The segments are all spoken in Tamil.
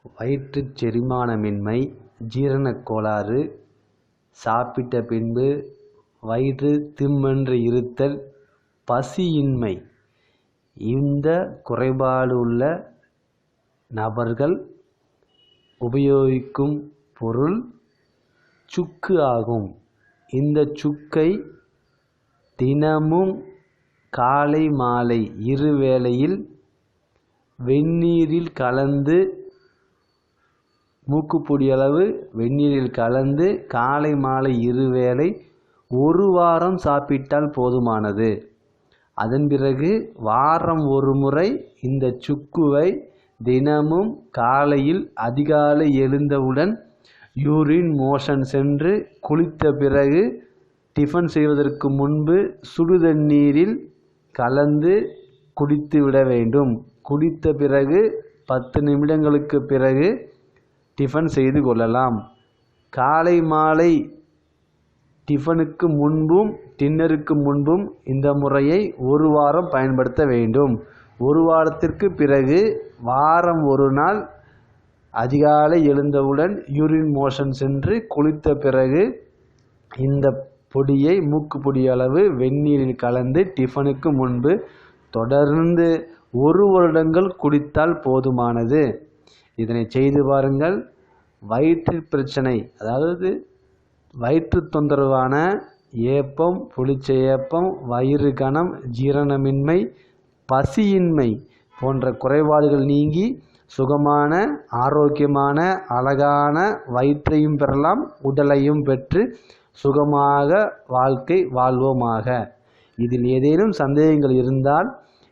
வயிற்றுச் செரிமானமின்மை, ஜீரணக் கோளாறு, சாப்பிட்ட பின்பு வயிறு திம்மென்று இருத்தல், பசியின்மை இந்த குறைபாடு உள்ள நபர்கள் உபயோகிக்கும் பொருள் சுக்கு ஆகும். இந்த சுக்கை தினமும் காலை மாலை இருவேளையில் வெந்நீரில் கலந்து மூக்குப்பொடி அளவு வெந்நீரில் கலந்து காலை மாலை இருவேளை 1 வாரம் சாப்பிட்டால் போதுமானது. அதன் பிறகு வாரம் ஒரு முறை இந்த சுக்குவை தினமும் காலையில் அதிகாலை எழுந்தவுடன் யூரின் மோஷன் சென்று குளித்த பிறகு டிஃபன் செய்வதற்கு முன்பு சுடுதண்ணீரில் கலந்து குடித்து விட வேண்டும். குடித்த பிறகு 10 நிமிடங்களுக்கு பிறகு டிஃபன் செய்து கொள்ளலாம். காலை மாலை டிஃபனுக்கு முன்பும் டின்னருக்கு முன்பும் இந்த முறையை 1 வாரம் பயன்படுத்த வேண்டும். 1 வாரத்திற்கு பிறகு வாரம் ஒரு நாள் அதிகாலை எழுந்தவுடன் யூரின் மோஷன் சென்று குளித்த பிறகு இந்த பொடியை மூக்குப்பொடி அளவு வெந்நீரில் கலந்து டிஃபனுக்கு முன்பு தொடர்ந்து 1 வருடங்கள் குடித்தால் போதுமானது. இதனை செய்து பாருங்கள். வயிற்று பிரச்சனை, அதாவது வயிற்று தொந்தரவான ஏப்பம், புளிச்ச ஏப்பம், வயிறு கனம், ஜீரணமின்மை, பசியின்மை போன்ற குறைபாடுகள் நீங்கி சுகமான, ஆரோக்கியமான, அழகான வயிற்றையும் பெறலாம், உடலையும் பெற்று சுகமாக வாழ்க்கை வாழ்வோமாக. இதில் ஏதேனும் சந்தேகங்கள் இருந்தால்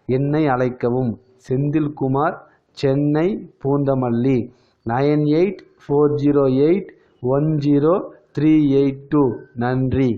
என்னை அழைக்கவும். செந்தில்குமார், சென்னை, பூந்தமல்லி. 9840810382. நன்றி.